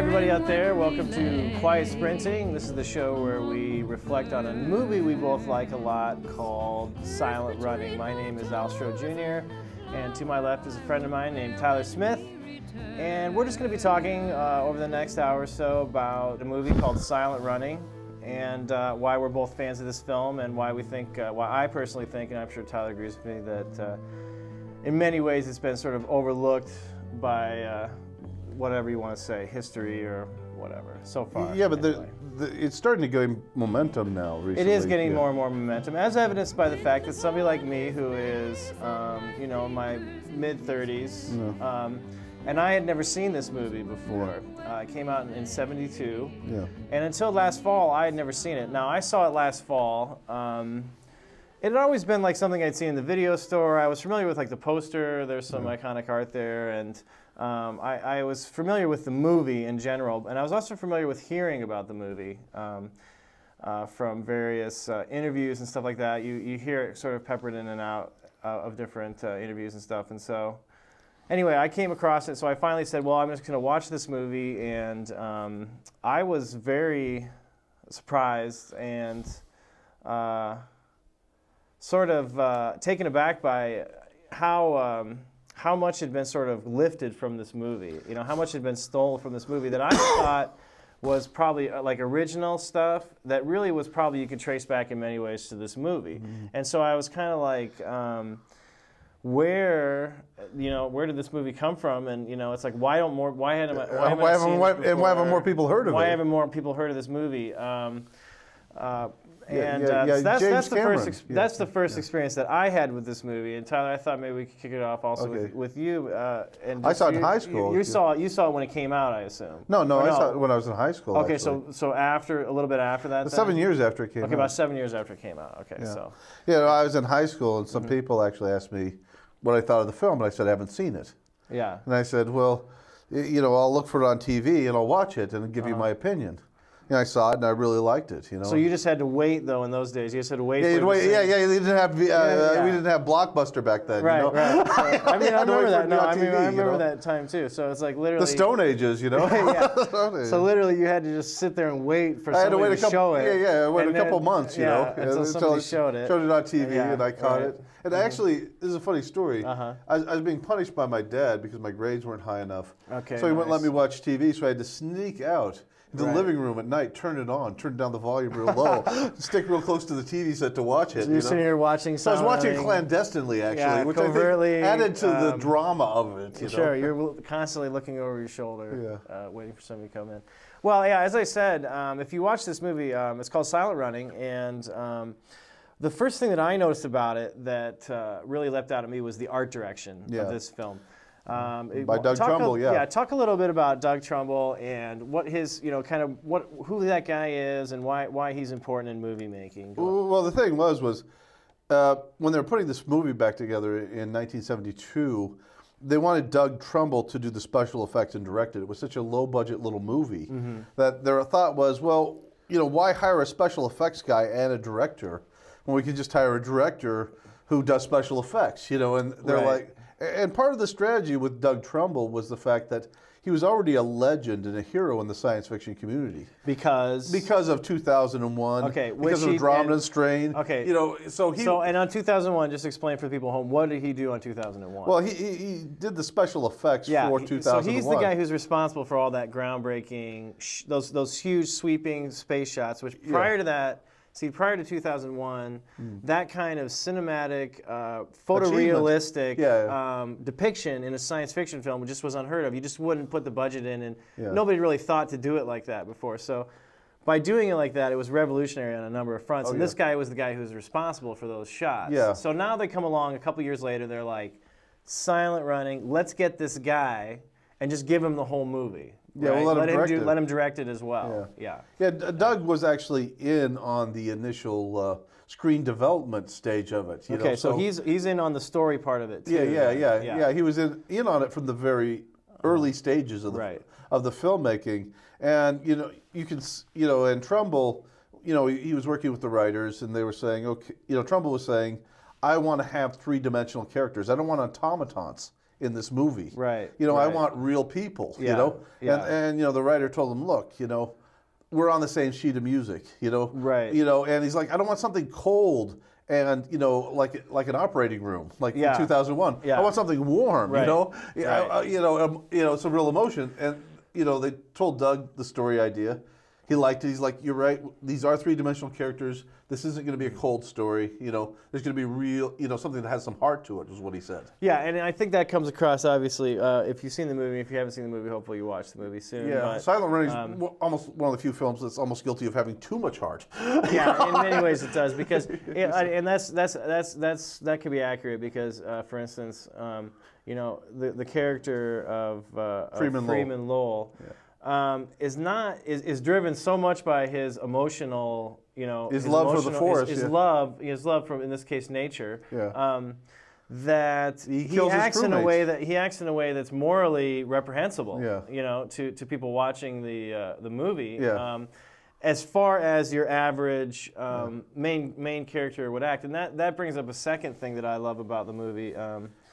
everybody out there. Welcome to Quiet Sprinting. This is the show where we reflect on a movie we both like a lot called Silent Running. My name is Al Stroh Jr., and to my left is a friend of mine named Tyler Smith. And we're just going to be talking over the next hour or so about a movie called Silent Running and why we're both fans of this film and why we think, why I personally think, and I'm sure Tyler agrees with me, that in many ways it's been sort of overlooked by whatever you want to say, history or whatever, so far. Yeah, but anyway. It's starting to gain momentum now recently. It is getting more and more momentum, as evidenced by the fact that somebody like me who is, you know, in my mid-30s, and I had never seen this movie before. It came out in '72, and until last fall, I had never seen it. Now, I saw it last fall. It had always been like something I'd seen in the video store. I was familiar with like the poster. There's some iconic art there, and I was familiar with the movie in general, and I was also familiar with hearing about the movie from various interviews and stuff like that. You hear it sort of peppered in and out of different interviews and stuff, and so anyway, I came across it, so I finally said, well, I'm just going to watch this movie, and I was very surprised and sort of taken aback by how much had been sort of lifted from this movie. You know, how much had been stolen from this movie that I thought was probably like original stuff that really was probably you could trace back in many ways to this movie. And so I was kind of like, where did this movie come from? And you know, it's like why haven't more people heard of it? Why haven't more people heard of this movie? That's the first experience that I had with this movie. And Tyler, I thought maybe we could kick it off also with you. And I saw it in high school. You saw it when it came out, I assume. No, I saw it when I was in high school. Okay, actually. so after a little bit after that. 7 years after it came out. Okay, about 7 years after it came out. Okay, so. Yeah, I was in high school, and some people actually asked me what I thought of the film, and I said I haven't seen it. Yeah. And I said, well, you know, I'll look for it on TV and I'll watch it and give you my opinion. You know, I saw it and I really liked it. You know. So you just had to wait though in those days. You just had to wait. Yeah, for it we didn't have we didn't have Blockbuster back then. Right, you know? right. So, I mean, I remember that. No, I remember that time too. So it's like literally the Stone Ages, you know. So literally, you had to just sit there and wait for somebody to show it. Yeah, I waited a couple months, you know, until somebody showed it. Showed it on TV, and I caught it. And actually, this is a funny story. I was being punished by my dad because my grades weren't high enough. Okay. So he wouldn't let me watch TV, so I had to sneak out into the living room at night, turn it on, turn down the volume real low, stick real close to the TV set to watch it. So you're sitting here watching something. So I was watching it clandestinely, actually, which covertly, I think added to the drama of it. Sure, you're constantly looking over your shoulder, waiting for somebody to come in. Well, yeah, as I said, if you watch this movie, it's called Silent Running, and the first thing that I noticed about it that really leapt out at me was the art direction of this film. By Doug Trumbull, Yeah, talk a little bit about Doug Trumbull and what his, you know, who that guy is and why he's important in movie making. Well, the thing was when they were putting this movie back together in 1972, they wanted Doug Trumbull to do the special effects and direct it. It was such a low-budget little movie that their thought was, well, you know, why hire a special effects guy and a director when we could just hire a director who does special effects, you know? And they're like. And part of the strategy with Doug Trumbull was the fact that he was already a legend and a hero in the science fiction community. Because of 2001. Okay. Because of Drama and Strain. Okay. You know, and on 2001, just explain for the people at home, what did he do on 2001? Well, he did the special effects for 2001. So he's the guy who's responsible for all that groundbreaking, those huge sweeping space shots, which prior to that, prior to 2001, that kind of cinematic, photorealistic depiction in a science fiction film just was unheard of. You just wouldn't put the budget in, and nobody really thought to do it like that before. So by doing it like that, it was revolutionary on a number of fronts. And this guy was the guy who was responsible for those shots. Yeah. So now they come along a couple years later, they're like, Silent Running, let's get this guy and just give him the whole movie. Yeah, right? Let him direct it as well. Yeah. Doug was actually in on the initial screen development stage of it. Okay, so he's in on the story part of it too. Yeah. He was in on it from the very early stages of the filmmaking, and and Trumbull, he was working with the writers, and they were saying, Trumbull was saying, I want to have three-dimensional characters. I don't want automatons in this movie. Right. You know, I right. want real people. Yeah. You know, Yeah. and you know, the writer told him, look, you know, we're on the same sheet of music. You know, Right. You know, and he's like, I don't want something cold. And you know, like an operating room, like in 2001. Yeah. I want something warm. Right. You know, Right. you know, some real emotion. And you know, they told Doug the story idea. He liked it. He's like, you're right. These are three-dimensional characters. This isn't going to be a cold story. You know, there's going to be real. You know, something that has some heart to it. Is what he said. Yeah, and I think that comes across obviously. If you've seen the movie, if you haven't seen the movie, hopefully you watch the movie soon. Yeah, but, Silent Running is almost one of the few films that's almost guilty of having too much heart. Yeah, in many ways it does because, and that could be accurate because, for instance, you know, the character of Freeman Lowell. Yeah. Is driven so much by his emotional, you know, his love for the forest, his love from, in this case, nature. Yeah. That he acts in a way that's morally reprehensible. Yeah. You know, to people watching the movie. Yeah. As far as your average main character would act, and that brings up a second thing that I love about the movie.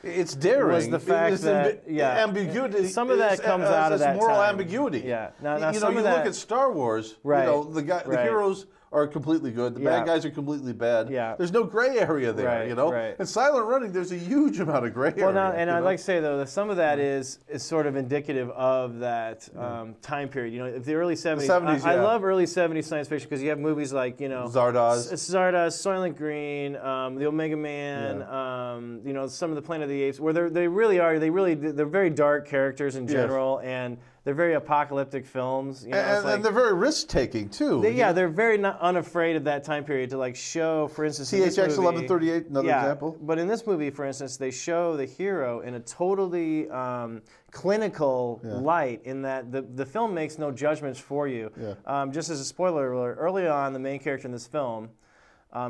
It's daring. Was the fact that ambiguity. Some of that comes out of that moral time. ambiguity. Yeah. Now you know, you look at Star Wars. Right. You know, the heroes are completely good. The bad guys are completely bad. Yeah. There's no gray area there. Right, you know. right. In Silent Running, there's a huge amount of gray area. Well, now, and I'd like to say though that some of that is sort of indicative of that time period. You know, the early '70s. The 70s, I love early '70s science fiction because you have movies like, you know, Zardoz, Soylent Green, the Omega Man. You know, some of the Planet of the Apes, where they're very dark characters in general, and they're very apocalyptic films. You know, and they're very risk-taking too. They're very unafraid of that time period to like show, for instance, THX 1138, another example. But in this movie, for instance, they show the hero in a totally clinical light, in that the film makes no judgments for you. Yeah. Just as a spoiler alert, early on, the main character in this film,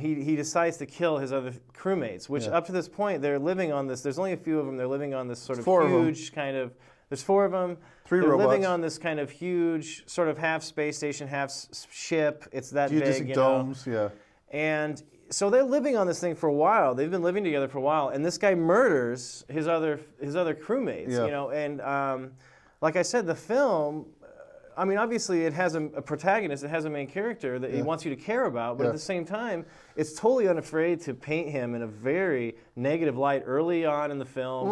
he decides to kill his other crewmates, which up to this point, they're living on this, there's only a few of them, they're living on this sort of huge kind of, there's 4 of them. They're robots. Living on this kind of huge, sort of half space station, half ship. It's that big, you domes, know. And so they're living on this thing for a while. They've been living together for a while, and this guy murders his other crewmates. You know, and like I said, the film. I mean, obviously, it has a protagonist. It has a main character that he wants you to care about, but at the same time, it's totally unafraid to paint him in a very negative light early on in the film.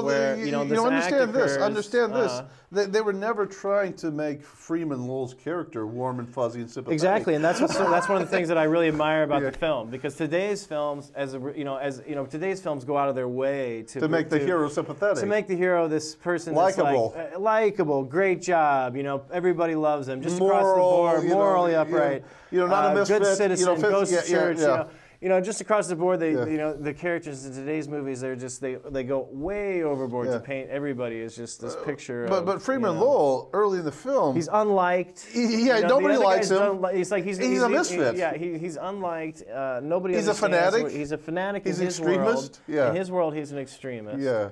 Where, you know, understand this. Understand this. They were never trying to make Freeman Lowell's character warm and fuzzy and sympathetic. Exactly, and that's one of the things that I really admire about the film, because today's films, today's films go out of their way to make the hero sympathetic, to make the hero this person likable, that's like, likable, great job. You know, everybody loves him. Just across the board, morally upright. You know, not a misfit. Good citizen, goes to church. Yeah. You know, just across the board, you know, the characters in today's movies, they go way overboard to paint everybody as just this picture. But Freeman Lowell, early in the film, he's unliked. Nobody likes him. He's a misfit. He's unliked. Nobody. He's a fanatic. He's a fanatic. He's in an extremist. World. In his world, he's an extremist. Yeah.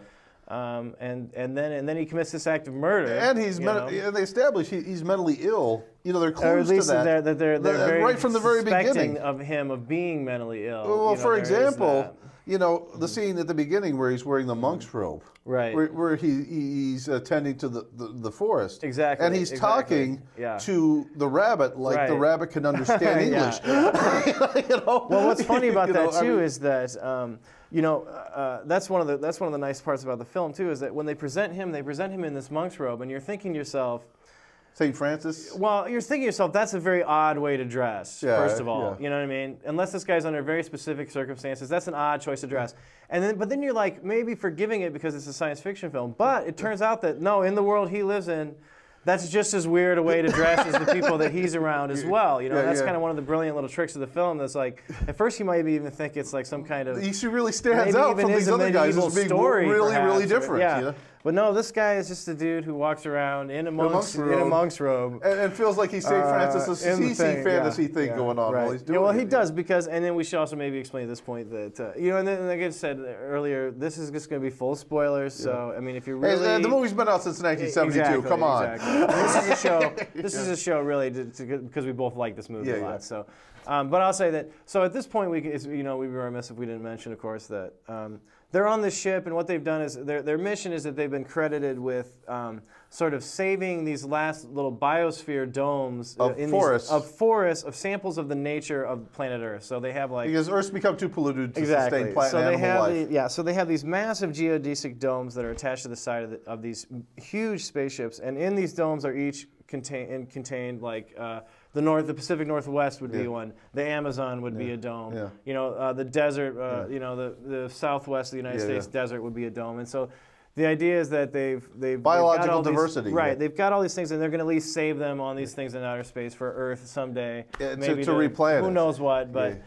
And then he commits this act of murder. And and they establish he's mentally ill. You know, they're clues to that. They're very right from the very beginning of him of being mentally ill. Well, for example, you know, the scene at the beginning where he's wearing the monk's robe, right? Where he's attending to the forest, exactly, and he's talking to the rabbit like the rabbit can understand English. You know? Well, what's funny about that too is that. You know, that's one of the nice parts about the film too, is that when they present him in this monk's robe, and you're thinking to yourself, St. Francis? Well, you're thinking to yourself, that's a very odd way to dress, first of all. You know what I mean? Unless this guy's under very specific circumstances, that's an odd choice to dress. But then you're like, maybe forgiving it because it's a science fiction film. But it turns out that, no, in the world he lives in, that's just as weird a way to dress as the people that he's around as well. You know, that's kind of one of the brilliant little tricks of the film. That's like, at first you might even think it's like some kind of. He really stands out from these other guys as being really different. Yeah. You know? But no, this guy is just a dude who walks around in a monk's robe. And feels like he's St. Francis' Assisi fantasy thing going on while he's doing it. Well, he does, because, and then we should also maybe explain at this point that, you know, and then like I said earlier, this is just going to be full spoilers. So, I mean, if you're really... the movie's been out since 1972, come on. Exactly. This is a show really, because we both like this movie a lot. So, But I'll say that. So at this point, we'd be remiss if we didn't mention, of course, that they're on this ship, and what they've done is their mission is that they've been credited with sort of saving these last little biosphere domes of forests, of samples of the nature of planet Earth. So they have because Earth's become too polluted to sustain plant and animal life. So they have these massive geodesic domes that are attached to the side of these huge spaceships, and in these domes are each contained like the Pacific Northwest would be one. The Amazon would be a dome. Yeah. You know, the desert. You know, the Southwest of the United States desert would be a dome. And so, the idea is that they've biological diversity. Right. They've got all these things, and they're going to at least save them on these things in outer space for Earth someday. Maybe to replant. Who knows what? But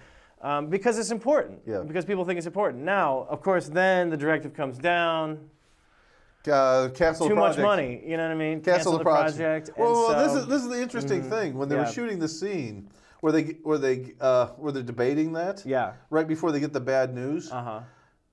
because it's important. Yeah. Because people think it's important. Now, of course, then the directive comes down. Cancel the project. Too much money, you know what I mean? Cancel the project. Well, so, this is the interesting thing. When they were shooting the scene, where they're debating that, right before they get the bad news,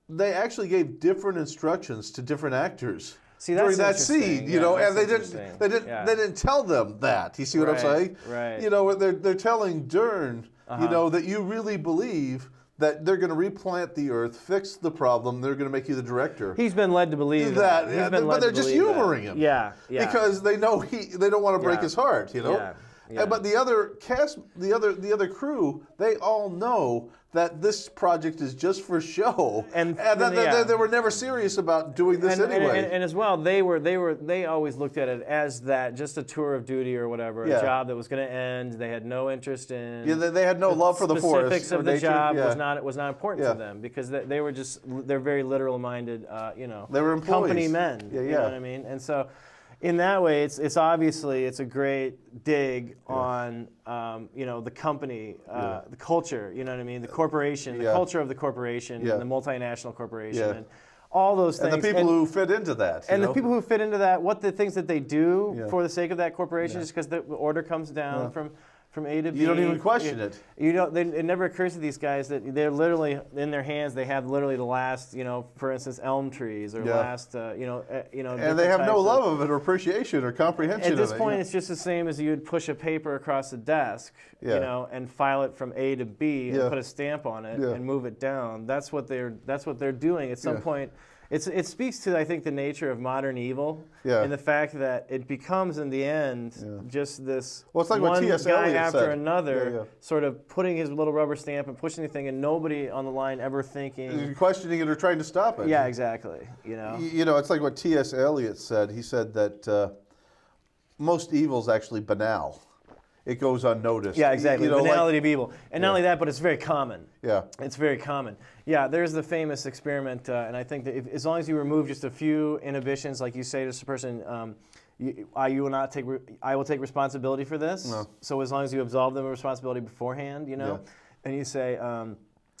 they actually gave different instructions to different actors. During that scene, you know, and they didn't tell them that. You see what I'm saying? Right. You know, they're telling Dern, you know, that you really believe that they're going to replant the Earth, fix the problem. They're going to make you the director. He's been led to believe that. But they're just humoring him. Yeah. Because they know they don't want to break his heart. You know. Yeah. But the other cast, the other crew, they all know that this project is just for show, and they were never serious about doing this anyway. And as well, they always looked at it as that, just a tour of duty or whatever, a job that was going to end. They had no interest in. Yeah, they had no love for the forest. Specifics of the job was not important to them, because they're very literal minded. You know, they were employees. Company men. You know what I mean? And so, in that way, it's obviously a great dig on you know, the company, the culture. You know what I mean? The corporation, the culture of the corporation, and the multinational corporation, and all those things. And the people who fit into that. And the people who fit into that, what the things that they do for the sake of that corporation, just because the order comes down from A to B. You don't even question it. You don't. It never occurs to these guys that they're literally in their hands. They have literally the last, you know, for instance, elm trees or last, you know. And they have no love of it or appreciation or comprehension of it. At this point, it's just the same as you'd push a paper across a desk, you know, and file it from A to B and put a stamp on it and move it down. That's what they're doing. At some point, it speaks to, I think, the nature of modern evil and the fact that it becomes in the end just this it's like one T.S. guy Eliot after said. another sort of putting his little rubber stamp and pushing the thing, and nobody on the line ever thinking, questioning it or trying to stop it. Yeah, exactly. You know. You know, it's like what T.S. Eliot said. He said that most evil is actually banal. It goes unnoticed. Yeah, exactly. You know, banality of evil. And not only that, but it's very common. Yeah. It's very common. Yeah, there's the famous experiment, and I think that as long as you remove just a few inhibitions, like you say to this person, I will take responsibility for this. No. So as long as you absolve them of responsibility beforehand, you know, and you say,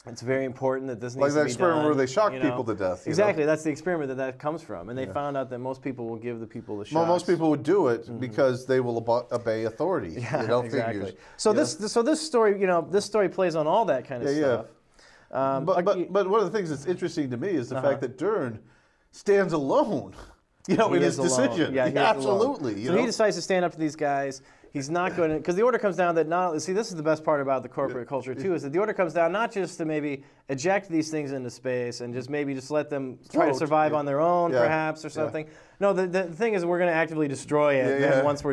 it's very important that this needs to be done. Like that experiment where they shock people to death. Exactly, that's the experiment that comes from. And they found out that most people will give the people the shots. Well, most people would do it because they will obey authority. Yeah, you know, exactly. figures. So this story, you know, this story plays on all that kind of stuff. But one of the things that's interesting to me is the fact that Dern stands alone. You know, in his decision. Yeah, absolutely. So he decides to stand up to these guys. He's not going to, because the order comes down that not, see, this is the best part about the corporate culture too, is that the order comes down not just to maybe eject these things into space and just maybe just let them try to survive on their own, perhaps, or something. No, the thing is we're going to actively destroy it once we're done.